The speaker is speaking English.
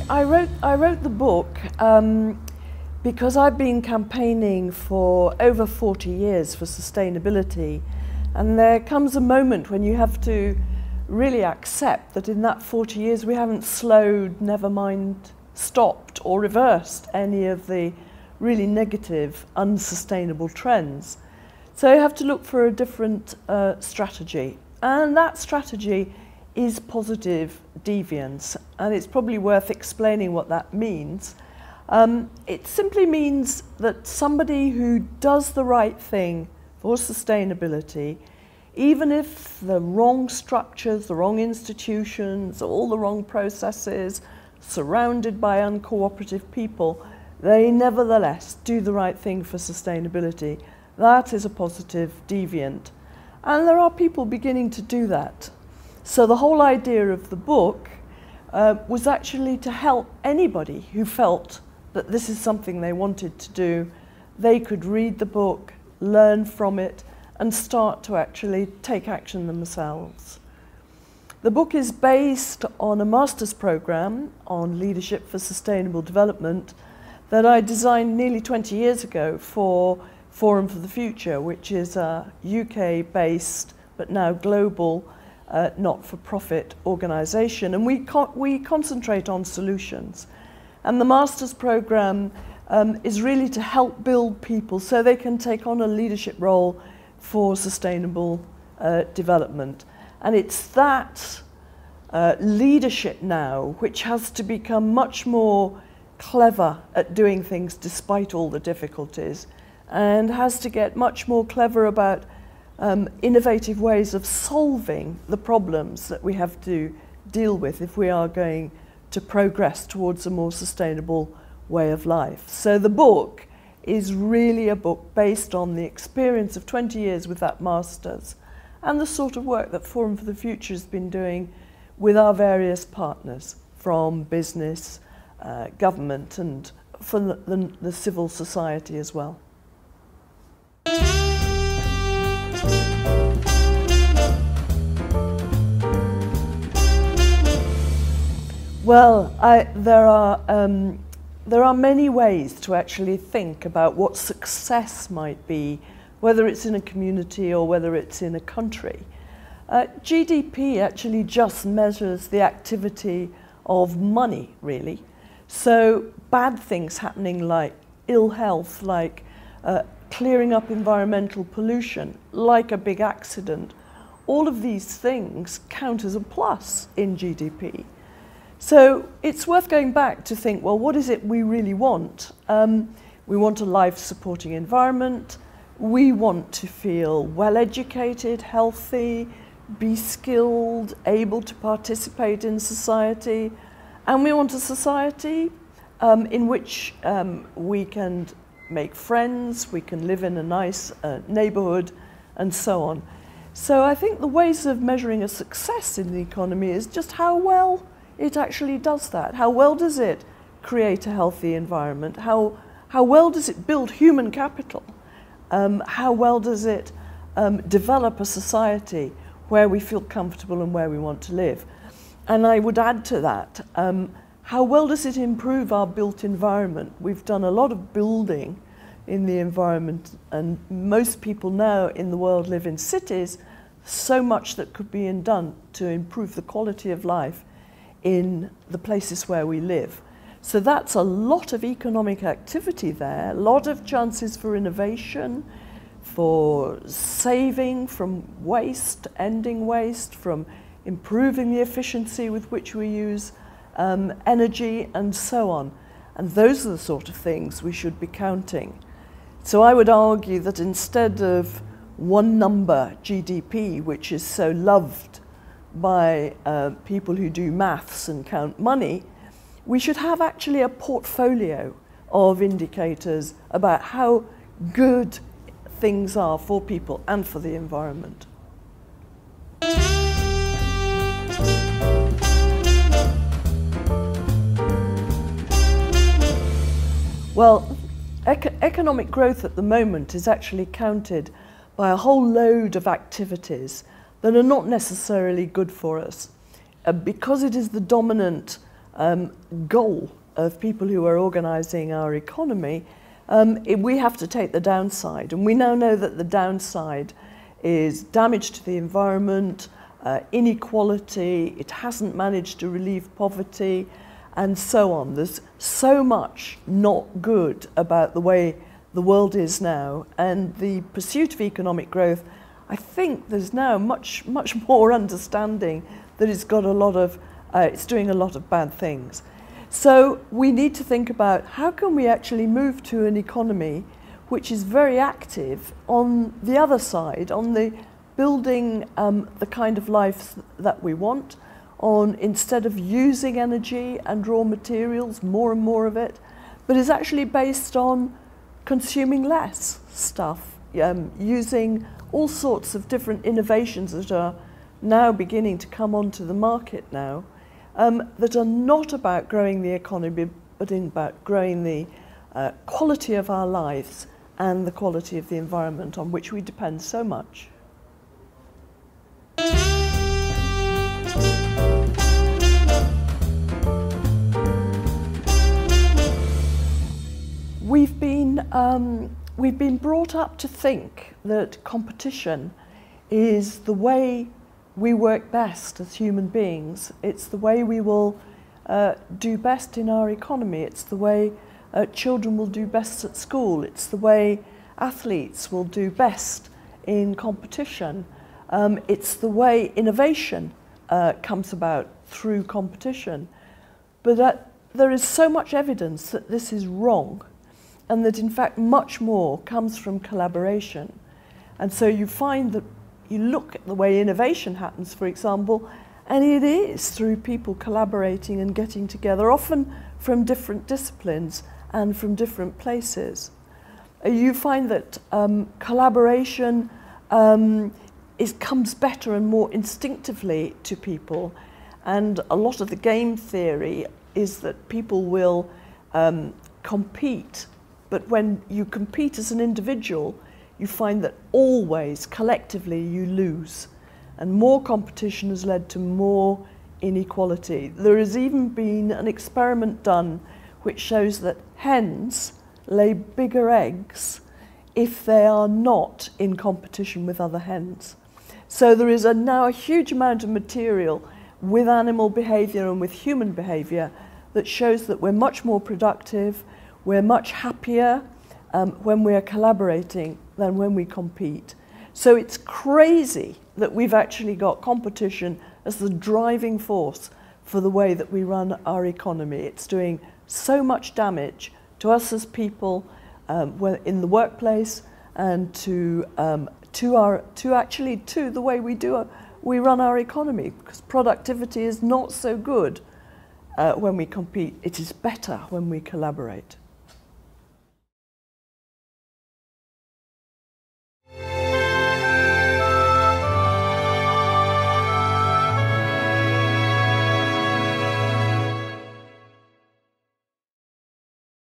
I wrote the book because I've been campaigning for over 40 years for sustainability, and there comes a moment when you have to really accept that in that 40 years we haven't slowed, never mind stopped or reversed any of the really negative, unsustainable trends. So you have to look for a different strategy, and that strategy is positive deviance, and it's probably worth explaining what that means. It simply means that somebody who does the right thing for sustainability, even if the wrong structures, the wrong institutions, all the wrong processes, surrounded by uncooperative people, they nevertheless do the right thing for sustainability. That is a positive deviant. And there are people beginning to do that. So the whole idea of the book was actually to help anybody who felt that this is something they wanted to do. They could read the book, learn from it, and start to actually take action themselves. The book is based on a master's program on leadership for sustainable development that I designed nearly 20 years ago for Forum for the Future, which is a UK-based but now global not-for-profit organisation, and we concentrate on solutions. And the master's program is really to help build people so they can take on a leadership role for sustainable development. And it's that leadership now which has to become much more clever at doing things despite all the difficulties, and has to get much more clever about innovative ways of solving the problems that we have to deal with if we are going to progress towards a more sustainable way of life. So the book is really a book based on the experience of 20 years with that master's and the sort of work that Forum for the Future has been doing with our various partners from business, government, and from the civil society as well. Well, there are many ways to actually think about what success might be, whether it's in a community or whether it's in a country. GDP actually just measures the activity of money, really. So bad things happening like ill health, like clearing up environmental pollution, like a big accident, all of these things count as a plus in GDP. So it's worth going back to think, well, what is it we really want? We want a life-supporting environment. We want to feel well-educated, healthy, be skilled, able to participate in society. And we want a society in which we can make friends, we can live in a nice neighborhood, and so on. So I think the ways of measuring a success in the economy is just how well it actually does that. How well does it create a healthy environment? How well does it build human capital? How well does it develop a society where we feel comfortable and where we want to live? And I would add to that, how well does it improve our built environment? We've done a lot of building in the environment, and most people now in the world live in cities. So much that could be done to improve the quality of life in the places where we live. So that's a lot of economic activity there, a lot of chances for innovation, for saving from waste, ending waste, from improving the efficiency with which we use energy, and so on. And those are the sort of things we should be counting. So I would argue that instead of one number, GDP, which is so loved by people who do maths and count money, we should have actually a portfolio of indicators about how good things are for people and for the environment. Well, economic growth at the moment is actually counted by a whole load of activities that are not necessarily good for us. Because it is the dominant goal of people who are organising our economy, we have to take the downside. And we now know that the downside is damage to the environment, inequality, it hasn't managed to relieve poverty, and so on. There's so much not good about the way the world is now, and the pursuit of economic growth, I think there's now much more understanding that it's got a lot of, it's doing a lot of bad things. So we need to think about how can we actually move to an economy which is very active on the other side, on the building the kind of life that we want, on instead of using energy and raw materials, more and more of it, but is actually based on consuming less stuff, using all sorts of different innovations that are now beginning to come onto the market now, that are not about growing the economy, but about growing the quality of our lives and the quality of the environment on which we depend so much. We've been brought up to think that competition is the way we work best as human beings. It's the way we will do best in our economy. It's the way children will do best at school. It's the way athletes will do best in competition. It's the way innovation comes about through competition. But there is so much evidence that this is wrong, and that in fact much more comes from collaboration. And so you find that you look at the way innovation happens, for example, and it is through people collaborating and getting together, often from different disciplines and from different places. You find that collaboration comes better and more instinctively to people, and a lot of the game theory is that people will compete, but when you compete as an individual, you find that always, collectively, you lose. And more competition has led to more inequality. There has even been an experiment done which shows that hens lay bigger eggs if they are not in competition with other hens. So there is now a huge amount of material with animal behaviour and with human behaviour that shows that we're much more productive, we're much happier when we're collaborating than when we compete. So it's crazy that we've actually got competition as the driving force for the way that we run our economy. It's doing so much damage to us as people in the workplace, and to the way we run our economy, because productivity is not so good when we compete. It is better when we collaborate.